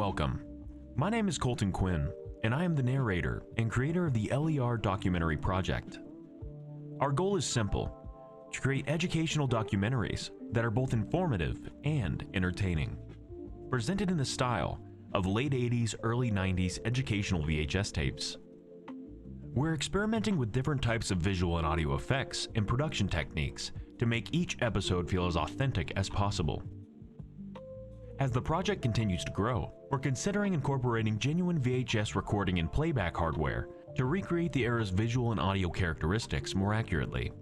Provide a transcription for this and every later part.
welcome. My name is Colton Quinn, and I am the narrator and creator of the LER documentary project. Our goal is simple: to create educational documentaries that are both informative and entertaining, presented in the style of late 80s, early 90s educational VHS tapes. We're experimenting with different types of visual and audio effects and production techniques to make each episode feel as authentic as possible. As the project continues to grow, we're considering incorporating genuine VHS recording and playback hardware to recreate the era's visual and audio characteristics more accurately.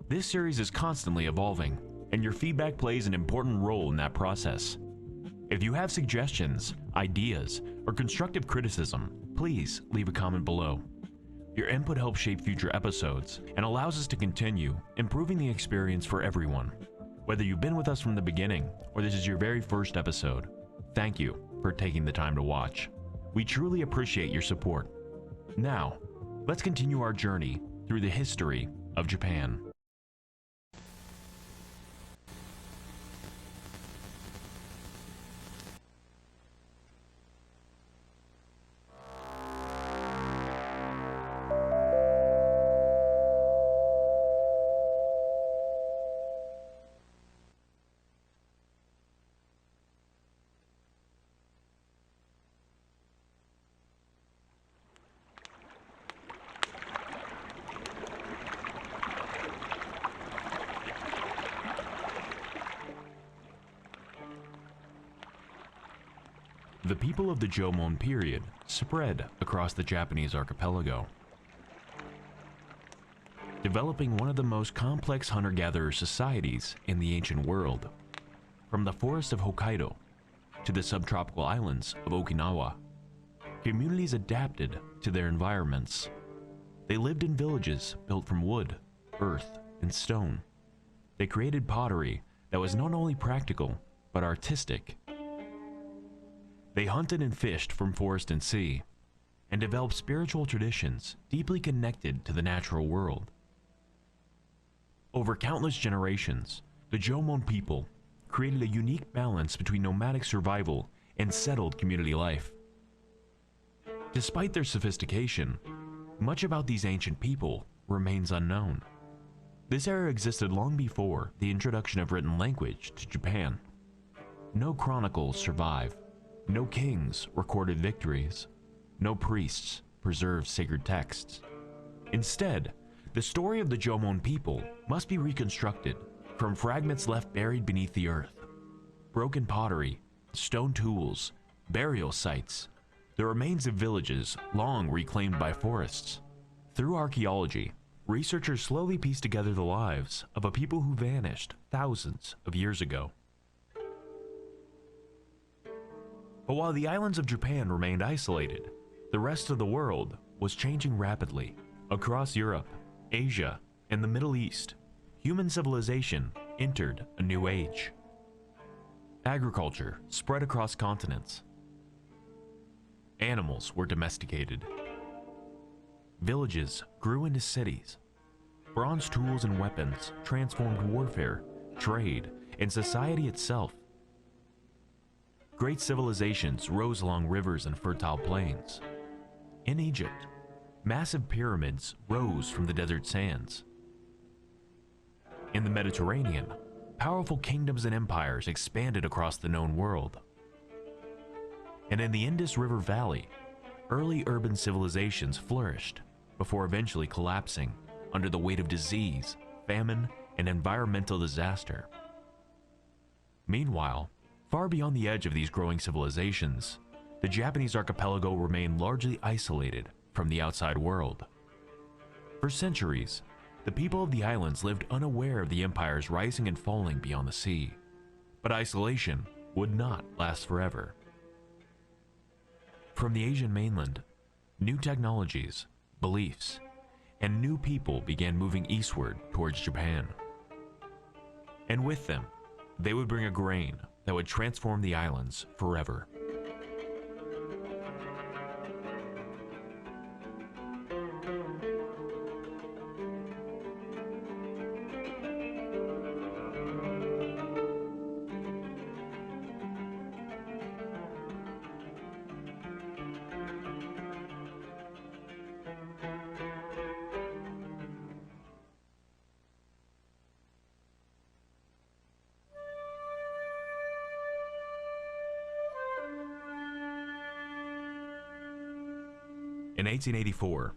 This series is constantly evolving, and your feedback plays an important role in that process. If you have suggestions, ideas, or constructive criticism, please leave a comment below. Your input helps shape future episodes and allows us to continue improving the experience for everyone. Whether you've been with us from the beginning or this is your very first episode, thank you for taking the time to watch. We truly appreciate your support. Now, let's continue our journey through the history of Japan. The people of the Jomon period spread across the Japanese archipelago, developing one of the most complex hunter-gatherer societies in the ancient world. From the forests of Hokkaido to the subtropical islands of Okinawa, communities adapted to their environments. They lived in villages built from wood, earth, and stone. They created pottery that was not only practical, but artistic. They hunted and fished from forest and sea, and developed spiritual traditions deeply connected to the natural world. Over countless generations, the Jomon people created a unique balance between nomadic survival and settled community life. Despite their sophistication, much about these ancient people remains unknown. This era existed long before the introduction of written language to Japan. No chronicles survive. No kings recorded victories. No priests preserved sacred texts. Instead, the story of the Jomon people must be reconstructed from fragments left buried beneath the earth. Broken pottery, stone tools, burial sites, the remains of villages long reclaimed by forests. Through archaeology, researchers slowly piece together the lives of a people who vanished thousands of years ago. But while the islands of Japan remained isolated, the rest of the world was changing rapidly. Across Europe, Asia, and the Middle East, human civilization entered a new age. Agriculture spread across continents. Animals were domesticated. Villages grew into cities. Bronze tools and weapons transformed warfare, trade, and society itself. Great civilizations rose along rivers and fertile plains. In Egypt, massive pyramids rose from the desert sands. In the Mediterranean, powerful kingdoms and empires expanded across the known world. And in the Indus River Valley, early urban civilizations flourished before eventually collapsing under the weight of disease, famine, and environmental disaster. Meanwhile, far beyond the edge of these growing civilizations, the Japanese archipelago remained largely isolated from the outside world. For centuries, the people of the islands lived unaware of the empires rising and falling beyond the sea. But isolation would not last forever. From the Asian mainland, new technologies, beliefs, and new people began moving eastward towards Japan. And with them, they would bring a grain that would transform the islands forever. in 1884,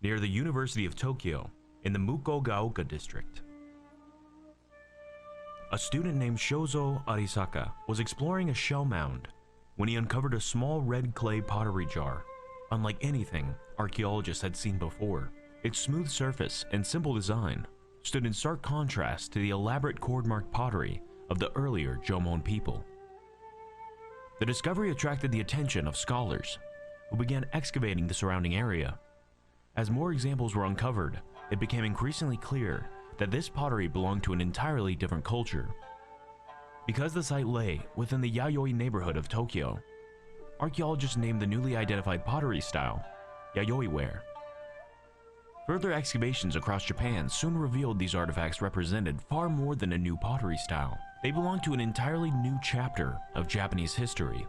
near the University of Tokyo in the Mukogaoka district. A student named Shozo Arisaka was exploring a shell mound when he uncovered a small red clay pottery jar, unlike anything archaeologists had seen before. Its smooth surface and simple design stood in stark contrast to the elaborate cord-marked pottery of the earlier Jomon people. The discovery attracted the attention of scholars, who began excavating the surrounding area. As more examples were uncovered, it became increasingly clear that this pottery belonged to an entirely different culture. Because the site lay within the Yayoi neighborhood of Tokyo, archaeologists named the newly identified pottery style Yayoi ware. Further excavations across Japan soon revealed these artifacts represented far more than a new pottery style. They belonged to an entirely new chapter of Japanese history.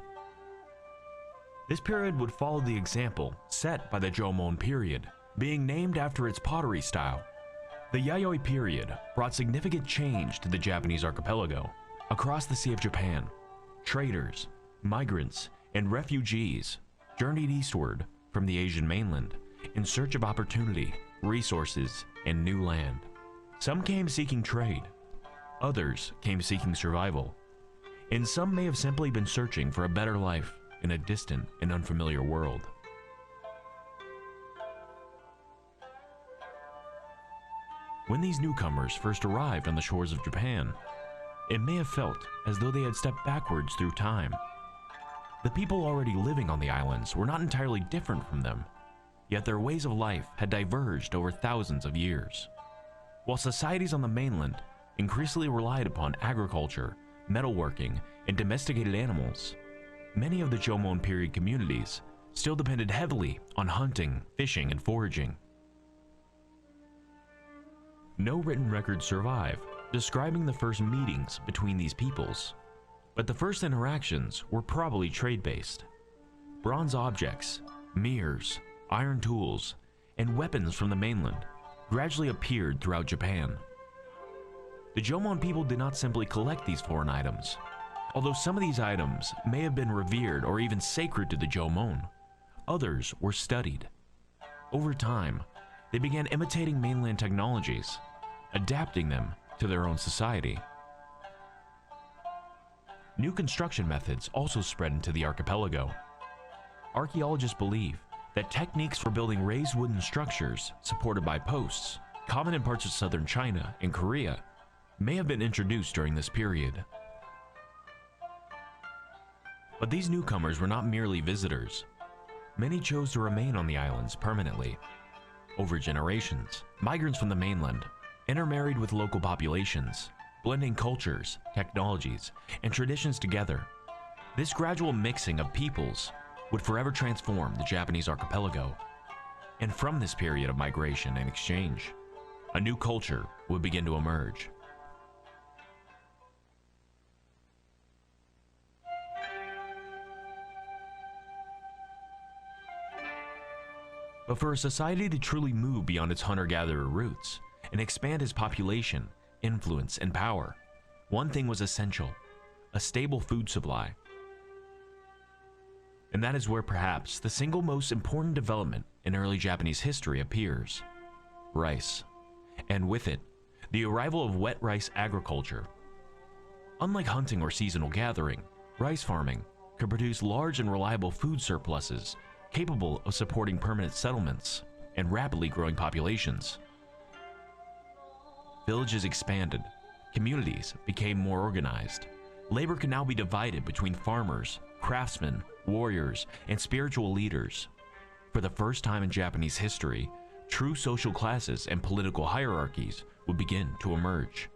This period would follow the example set by the Jomon period, being named after its pottery style. The Yayoi period brought significant change to the Japanese archipelago. Across the Sea of Japan, traders, migrants, and refugees journeyed eastward from the Asian mainland in search of opportunity, resources, and new land. Some came seeking trade, others came seeking survival, and some may have simply been searching for a better life in a distant and unfamiliar world. When these newcomers first arrived on the shores of Japan, it may have felt as though they had stepped backwards through time. The people already living on the islands were not entirely different from them, yet their ways of life had diverged over thousands of years. While societies on the mainland increasingly relied upon agriculture, metalworking, and domesticated animals, many of the Jomon period communities still depended heavily on hunting, fishing, and foraging. No written records survive describing the first meetings between these peoples, but the first interactions were probably trade-based. Bronze objects, mirrors, iron tools, and weapons from the mainland gradually appeared throughout Japan. The Jomon people did not simply collect these foreign items. Although some of these items may have been revered or even sacred to the Jomon, others were studied. Over time, they began imitating mainland technologies, adapting them to their own society. New construction methods also spread into the archipelago. Archaeologists believe that techniques for building raised wooden structures supported by posts, common in parts of southern China and Korea, may have been introduced during this period. But these newcomers were not merely visitors. Many chose to remain on the islands permanently. Over generations, migrants from the mainland intermarried with local populations, blending cultures, technologies, and traditions together. This gradual mixing of peoples would forever transform the Japanese archipelago. And from this period of migration and exchange, a new culture would begin to emerge. But for a society to truly move beyond its hunter-gatherer roots and expand its population, influence, and power, one thing was essential: a stable food supply. And that is where perhaps the single most important development in early Japanese history appears: rice. And with it, the arrival of wet rice agriculture. Unlike hunting or seasonal gathering, rice farming could produce large and reliable food surpluses capable of supporting permanent settlements and rapidly growing populations. Villages expanded, communities became more organized. Labor could now be divided between farmers, craftsmen, warriors, and spiritual leaders. For the first time in Japanese history, true social classes and political hierarchies would begin to emerge.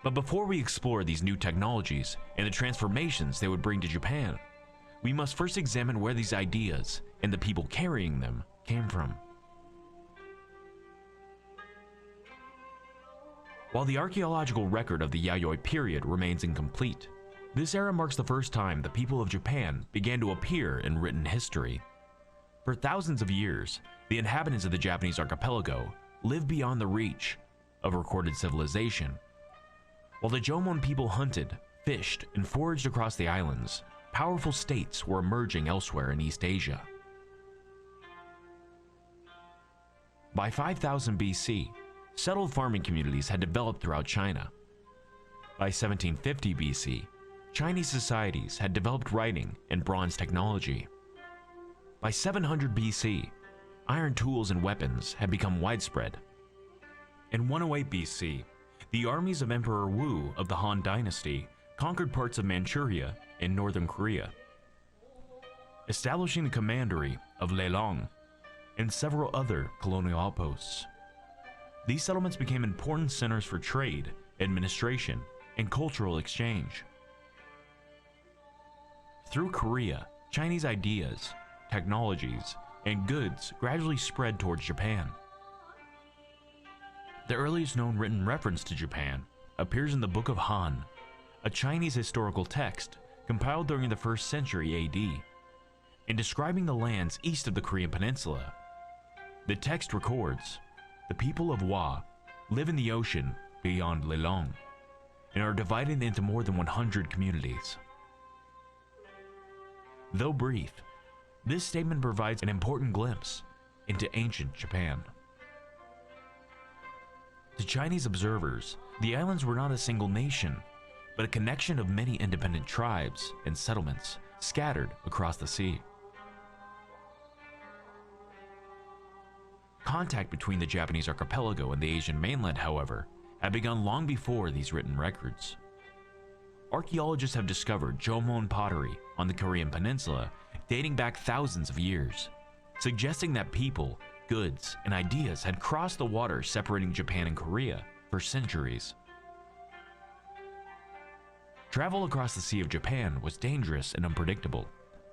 But before we explore these new technologies and the transformations they would bring to Japan, we must first examine where these ideas and the people carrying them came from. While the archaeological record of the Yayoi period remains incomplete, this era marks the first time the people of Japan began to appear in written history. For thousands of years, the inhabitants of the Japanese archipelago lived beyond the reach of recorded civilization. While the Jomon people hunted, fished, and foraged across the islands, powerful states were emerging elsewhere in East Asia. By 5000 BC, settled farming communities had developed throughout China. By 1750 BC, Chinese societies had developed writing and bronze technology. By 700 BC, iron tools and weapons had become widespread. In 108 BC, the armies of Emperor Wu of the Han Dynasty conquered parts of Manchuria in northern Korea, establishing the commandery of Leilong and several other colonial outposts. These settlements became important centers for trade, administration, and cultural exchange. Through Korea, Chinese ideas, technologies, and goods gradually spread towards Japan. The earliest known written reference to Japan appears in the Book of Han, a Chinese historical text compiled during the 1st century AD. In describing the lands east of the Korean peninsula, the text records, "The people of Wa live in the ocean beyond Leilong and are divided into more than 100 communities." Though brief, this statement provides an important glimpse into ancient Japan. To Chinese observers, the islands were not a single nation, but a connection of many independent tribes and settlements scattered across the sea. Contact between the Japanese archipelago and the Asian mainland, however, had begun long before these written records. Archaeologists have discovered Jomon pottery on the Korean peninsula dating back thousands of years, suggesting that people, goods, and ideas had crossed the water separating Japan and Korea for centuries. Travel across the Sea of Japan was dangerous and unpredictable.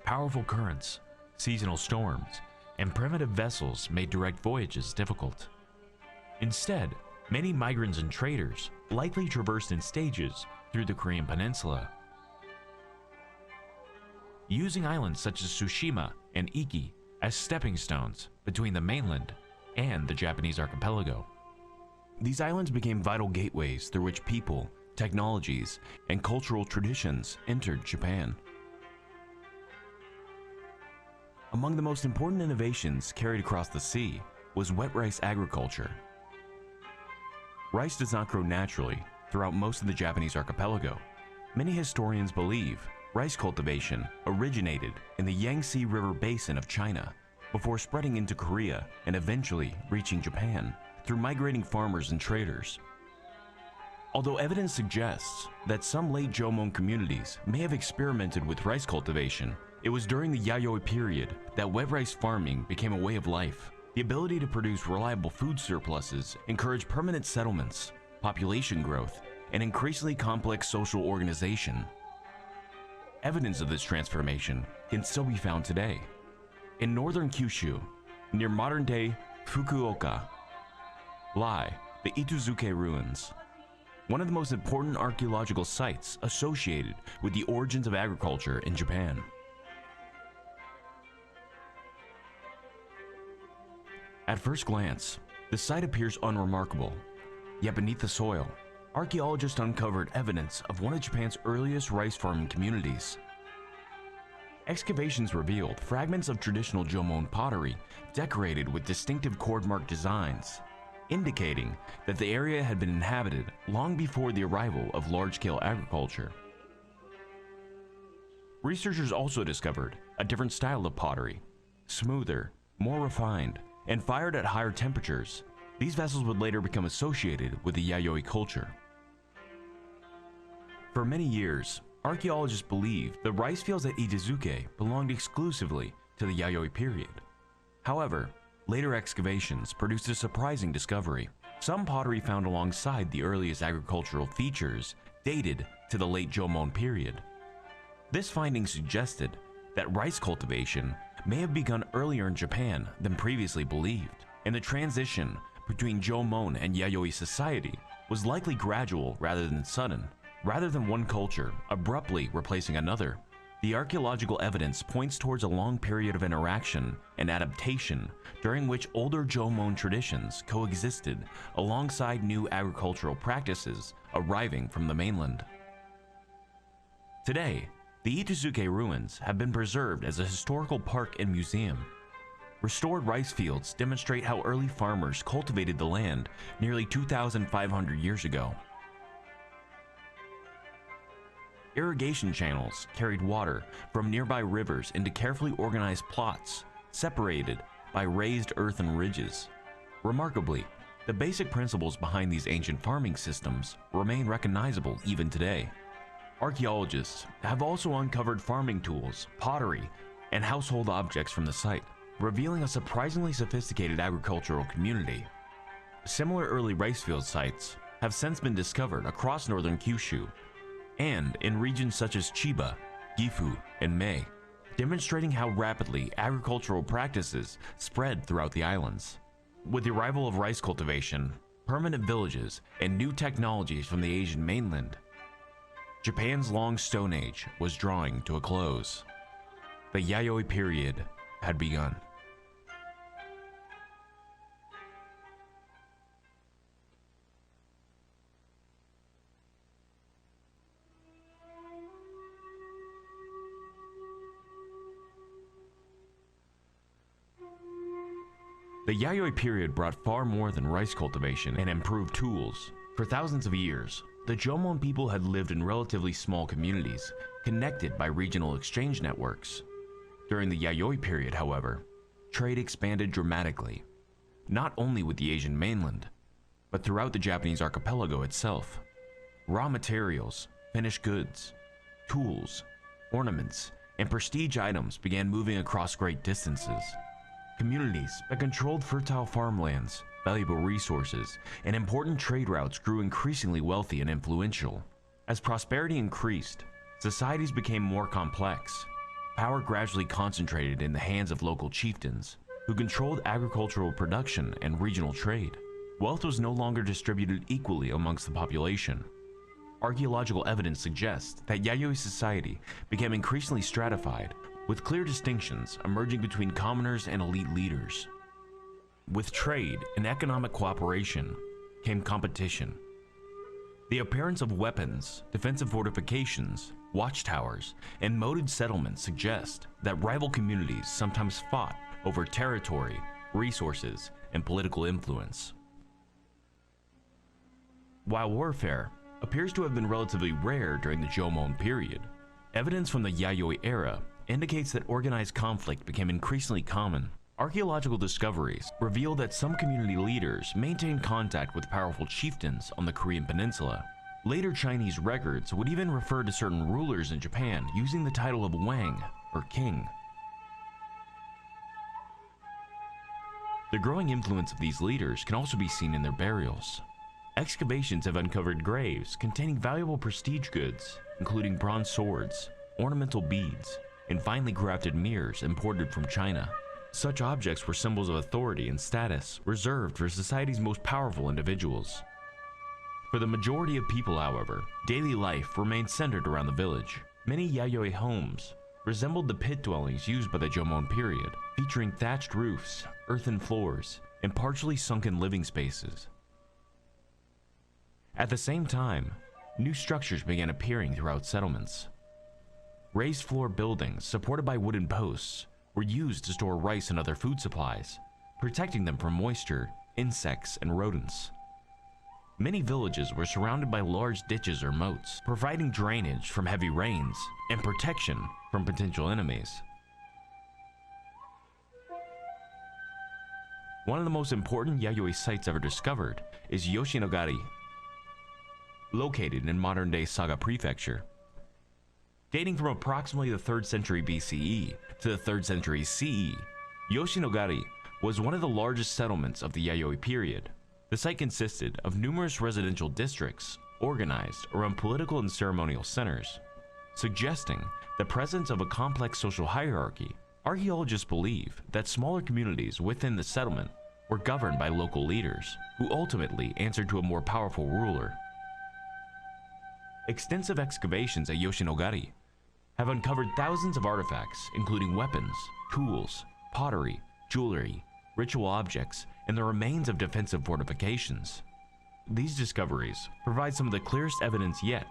Powerful currents, seasonal storms, and primitive vessels made direct voyages difficult. Instead, many migrants and traders likely traversed in stages through the Korean peninsula, using islands such as Tsushima and Iki as stepping stones between the mainland and the Japanese archipelago. These islands became vital gateways through which people, technologies, and cultural traditions entered Japan. Among the most important innovations carried across the sea was wet rice agriculture. Rice does not grow naturally throughout most of the Japanese archipelago. Many historians believe rice cultivation originated in the Yangtze River basin of China before spreading into Korea and eventually reaching Japan through migrating farmers and traders. Although evidence suggests that some late Jomon communities may have experimented with rice cultivation, it was during the Yayoi period that wet rice farming became a way of life. The ability to produce reliable food surpluses encouraged permanent settlements, population growth, and increasingly complex social organization. Evidence of this transformation can still be found today. In northern Kyushu, near modern-day Fukuoka, lie the Ituzuke ruins, one of the most important archaeological sites associated with the origins of agriculture in Japan. At first glance, the site appears unremarkable, yet beneath the soil, archaeologists uncovered evidence of one of Japan's earliest rice farming communities. Excavations revealed fragments of traditional Jomon pottery decorated with distinctive cord-marked designs, indicating that the area had been inhabited long before the arrival of large-scale agriculture. Researchers also discovered a different style of pottery, smoother, more refined, and fired at higher temperatures. These vessels would later become associated with the Yayoi culture. For many years, archaeologists believed the rice fields at Ituzuke belonged exclusively to the Yayoi period. However, later excavations produced a surprising discovery. Some pottery found alongside the earliest agricultural features dated to the late Jomon period. This finding suggested that rice cultivation may have begun earlier in Japan than previously believed, and the transition between Jomon and Yayoi society was likely gradual rather than sudden. Rather than one culture abruptly replacing another, the archaeological evidence points towards a long period of interaction and adaptation during which older Jomon traditions coexisted alongside new agricultural practices arriving from the mainland. Today, The Ituzuke ruins have been preserved as a historical park and museum. Restored rice fields demonstrate how early farmers cultivated the land nearly 2,500 years ago. Irrigation channels carried water from nearby rivers into carefully organized plots, separated by raised earthen ridges. Remarkably, the basic principles behind these ancient farming systems remain recognizable even today. Archaeologists have also uncovered farming tools, pottery, and household objects from the site, revealing a surprisingly sophisticated agricultural community. Similar early rice field sites have since been discovered across northern Kyushu and in regions such as Chiba, Gifu, and Mei, demonstrating how rapidly agricultural practices spread throughout the islands. With the arrival of rice cultivation, permanent villages, and new technologies from the Asian mainland, Japan's long Stone Age was drawing to a close. The Yayoi period had begun. The Yayoi period brought far more than rice cultivation and improved tools. For thousands of years, the Jomon people had lived in relatively small communities, connected by regional exchange networks. During the Yayoi period, however, trade expanded dramatically, not only with the Asian mainland, but throughout the Japanese archipelago itself. Raw materials, finished goods, tools, ornaments, and prestige items began moving across great distances. Communities that controlled fertile farmlands, valuable resources, and important trade routes grew increasingly wealthy and influential. As prosperity increased, societies became more complex. Power gradually concentrated in the hands of local chieftains, who controlled agricultural production and regional trade. Wealth was no longer distributed equally amongst the population. Archaeological evidence suggests that Yayoi society became increasingly stratified, with clear distinctions emerging between commoners and elite leaders. With trade and economic cooperation came competition. The appearance of weapons, defensive fortifications, watchtowers, and moated settlements suggest that rival communities sometimes fought over territory, resources, and political influence. While warfare appears to have been relatively rare during the Jomon period, evidence from the Yayoi era indicates that organized conflict became increasingly common. Archaeological discoveries reveal that some community leaders maintained contact with powerful chieftains on the Korean peninsula. Later Chinese records would even refer to certain rulers in Japan using the title of Wang, or king. The growing influence of these leaders can also be seen in their burials. Excavations have uncovered graves containing valuable prestige goods, including bronze swords, ornamental beads, and finely crafted mirrors imported from China. Such objects were symbols of authority and status reserved for society's most powerful individuals. For the majority of people, however, daily life remained centered around the village. Many Yayoi homes resembled the pit dwellings used by the Jomon period, featuring thatched roofs, earthen floors, and partially sunken living spaces. At the same time, new structures began appearing throughout settlements. Raised floor buildings supported by wooden posts were used to store rice and other food supplies, protecting them from moisture, insects, and rodents. Many villages were surrounded by large ditches or moats, providing drainage from heavy rains and protection from potential enemies. One of the most important Yayoi sites ever discovered is Yoshinogari, located in modern-day Saga Prefecture. Dating from approximately the 3rd century BCE to the 3rd century CE, Yoshinogari was one of the largest settlements of the Yayoi period. The site consisted of numerous residential districts organized around political and ceremonial centers, suggesting the presence of a complex social hierarchy. Archaeologists believe that smaller communities within the settlement were governed by local leaders, who ultimately answered to a more powerful ruler. Extensive excavations at Yoshinogari have uncovered thousands of artifacts, including weapons, tools, pottery, jewelry, ritual objects, and the remains of defensive fortifications. These discoveries provide some of the clearest evidence yet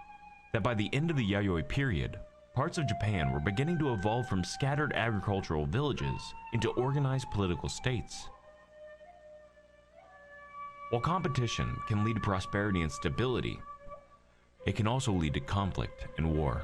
that by the end of the Yayoi period, parts of Japan were beginning to evolve from scattered agricultural villages into organized political states. While competition can lead to prosperity and stability, it can also lead to conflict and war.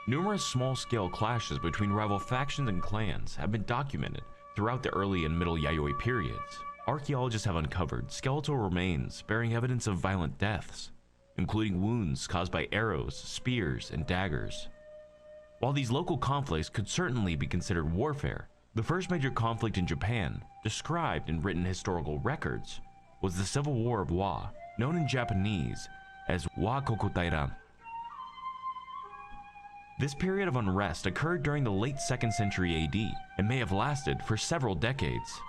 Numerous small-scale clashes between rival factions and clans have been documented throughout the early and middle Yayoi periods. Archaeologists have uncovered skeletal remains bearing evidence of violent deaths, including wounds caused by arrows, spears, and daggers. While these local conflicts could certainly be considered warfare, the first major conflict in Japan, described in written historical records, was the Civil War of Wa, known in Japanese as Wa Kokotairan. This period of unrest occurred during the late 2nd century AD and may have lasted for several decades.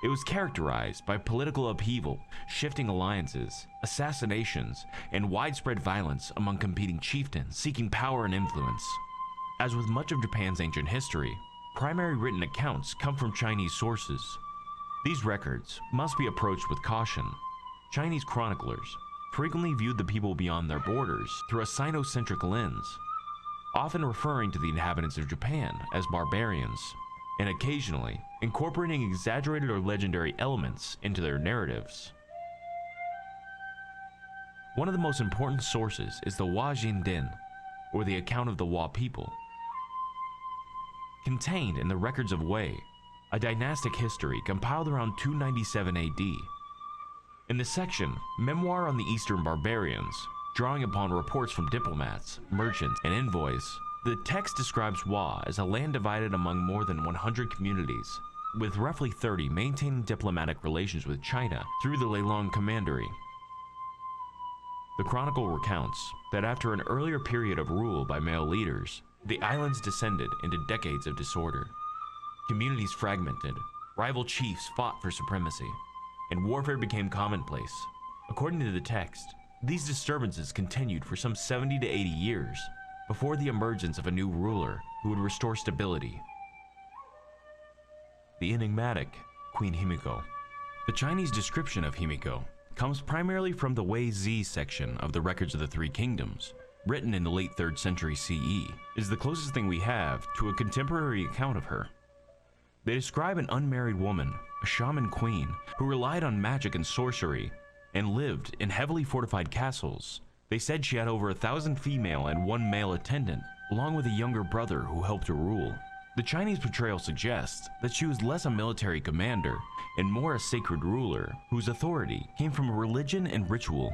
It was characterized by political upheaval, shifting alliances, assassinations, and widespread violence among competing chieftains seeking power and influence. As with much of Japan's ancient history, primary written accounts come from Chinese sources. These records must be approached with caution. Chinese chroniclers frequently viewed the people beyond their borders through a Sino-centric lens, often referring to the inhabitants of Japan as barbarians, and occasionally incorporating exaggerated or legendary elements into their narratives. One of the most important sources is the Wa Jinden, or the account of the Wa people. Contained in the records of Wei, a dynastic history compiled around 297 AD. In the section, Memoir on the Eastern Barbarians, drawing upon reports from diplomats, merchants, and envoys, the text describes Wa as a land divided among more than 100 communities, with roughly 30 maintaining diplomatic relations with China through the Leilong Commandery. The chronicle recounts that after an earlier period of rule by male leaders, the islands descended into decades of disorder. Communities fragmented, rival chiefs fought for supremacy, and warfare became commonplace. According to the text, these disturbances continued for some 70 to 80 years before the emergence of a new ruler who would restore stability. The enigmatic Queen Himiko. The Chinese description of Himiko comes primarily from the Wei Zi section of the Records of the Three Kingdoms, written in the late 3rd century CE, is the closest thing we have to a contemporary account of her. They describe an unmarried woman, a shaman queen, who relied on magic and sorcery and lived in heavily fortified castles. They said she had over 1,000 female and 1 male attendant, along with a younger brother who helped her rule. The Chinese portrayal suggests that she was less a military commander and more a sacred ruler whose authority came from religion and ritual.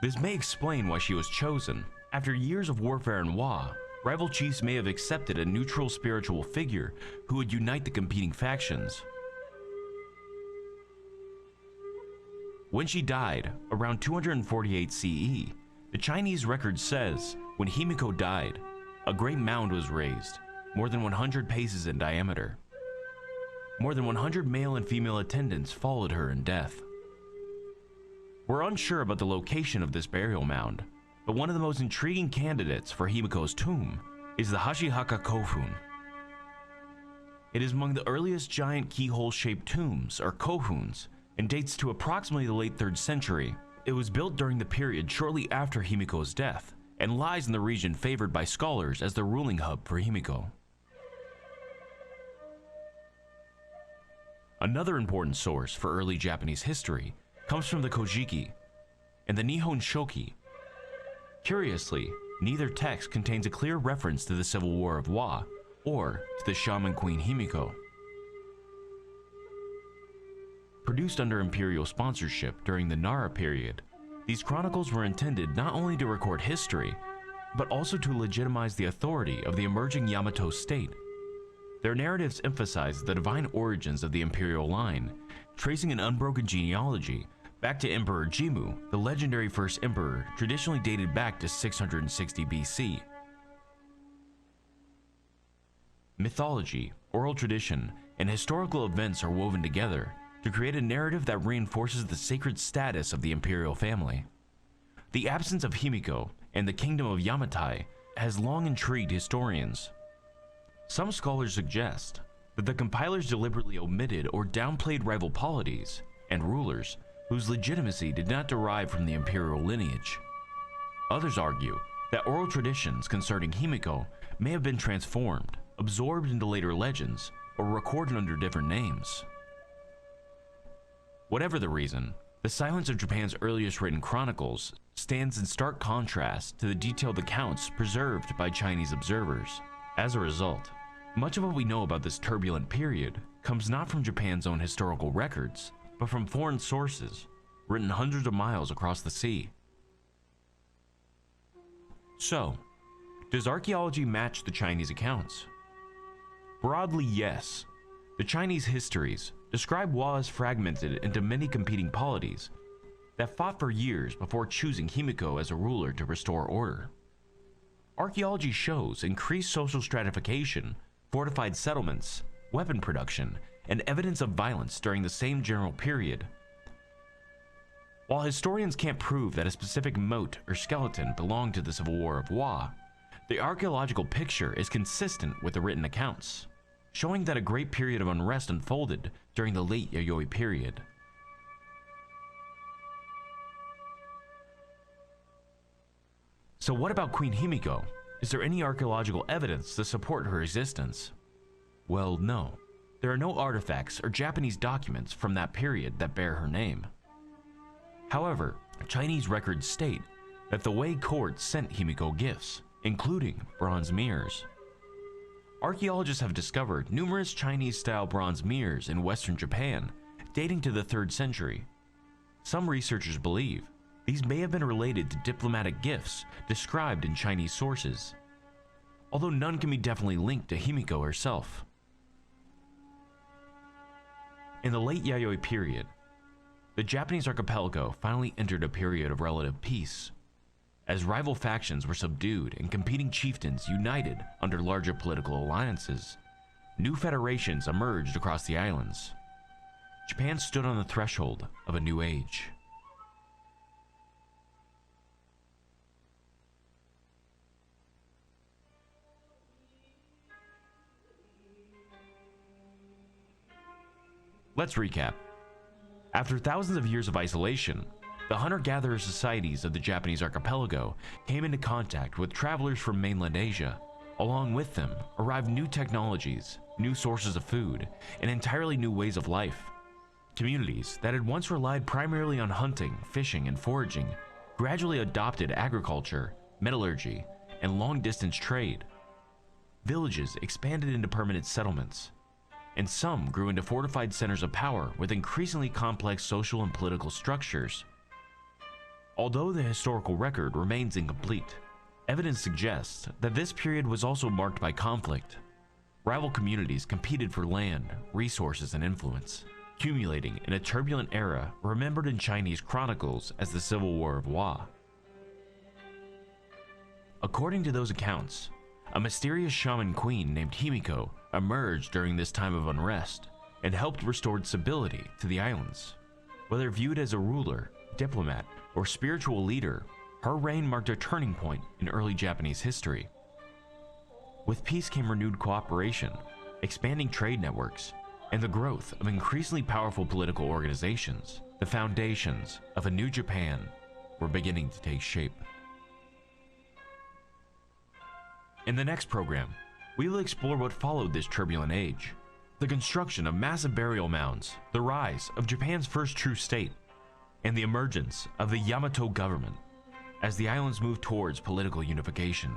This may explain why she was chosen. After years of warfare in Wa, rival chiefs may have accepted a neutral spiritual figure who would unite the competing factions. When she died, around 248 CE, the Chinese record says, when Himiko died, a great mound was raised, more than 100 paces in diameter. More than 100 male and female attendants followed her in death. We're unsure about the location of this burial mound, but one of the most intriguing candidates for Himiko's tomb is the Hashihaka Kofun. It is among the earliest giant keyhole-shaped tombs, or kofuns, and dates to approximately the late 3rd century. It was built during the period shortly after Himiko's death, and lies in the region favored by scholars as the ruling hub for Himiko. Another important source for early Japanese history comes from the Kojiki and the Nihon Shoki. Curiously, neither text contains a clear reference to the Civil War of Wa or to the shaman Queen Himiko. Produced under imperial sponsorship during the Nara period, these chronicles were intended not only to record history, but also to legitimize the authority of the emerging Yamato state. Their narratives emphasize the divine origins of the imperial line, tracing an unbroken genealogy back to Emperor Jimmu, the legendary first emperor traditionally dated back to 660 BC. Mythology, oral tradition, and historical events are woven together to create a narrative that reinforces the sacred status of the imperial family. The absence of Himiko and the kingdom of Yamatai has long intrigued historians. Some scholars suggest that the compilers deliberately omitted or downplayed rival polities and rulers whose legitimacy did not derive from the imperial lineage. Others argue that oral traditions concerning Himiko may have been transformed, absorbed into later legends, or recorded under different names. Whatever the reason, the silence of Japan's earliest written chronicles stands in stark contrast to the detailed accounts preserved by Chinese observers. As a result, much of what we know about this turbulent period comes not from Japan's own historical records, but from foreign sources, written hundreds of miles across the sea. So, does archaeology match the Chinese accounts? Broadly, yes. The Chinese histories describe Wa as fragmented into many competing polities that fought for years before choosing Himiko as a ruler to restore order. Archaeology shows increased social stratification, fortified settlements, weapon production, and evidence of violence during the same general period. While historians can't prove that a specific moat or skeleton belonged to the Civil War of Wa, the archaeological picture is consistent with the written accounts, showing that a great period of unrest unfolded during the late Yayoi period. So what about Queen Himiko? Is there any archaeological evidence to support her existence? Well, no. There are no artifacts or Japanese documents from that period that bear her name. However, Chinese records state that the Wei court sent Himiko gifts, including bronze mirrors. Archaeologists have discovered numerous Chinese-style bronze mirrors in western Japan, dating to the 3rd century. Some researchers believe these may have been related to diplomatic gifts described in Chinese sources, although none can be definitely linked to Himiko herself. In the late Yayoi period, the Japanese archipelago finally entered a period of relative peace, as rival factions were subdued and competing chieftains united under larger political alliances. New federations emerged across the islands. Japan stood on the threshold of a new age. Let's recap. After thousands of years of isolation, the hunter-gatherer societies of the Japanese archipelago came into contact with travelers from mainland Asia. Along with them arrived new technologies, new sources of food, and entirely new ways of life. Communities that had once relied primarily on hunting, fishing, and foraging gradually adopted agriculture, metallurgy, and long-distance trade. Villages expanded into permanent settlements, and some grew into fortified centers of power with increasingly complex social and political structures. Although the historical record remains incomplete, evidence suggests that this period was also marked by conflict. Rival communities competed for land, resources, and influence, accumulating in a turbulent era remembered in Chinese chronicles as the Civil War of Wa. According to those accounts, a mysterious shaman queen named Himiko emerged during this time of unrest and helped restore stability to the islands. Whether viewed as a ruler, diplomat, or spiritual leader, her reign marked a turning point in early Japanese history. With peace came renewed cooperation, expanding trade networks, and the growth of increasingly powerful political organizations. The foundations of a new Japan were beginning to take shape. In the next program, we will explore what followed this turbulent age: the construction of massive burial mounds, the rise of Japan's first true state, and the emergence of the Yamato government as the islands moved towards political unification.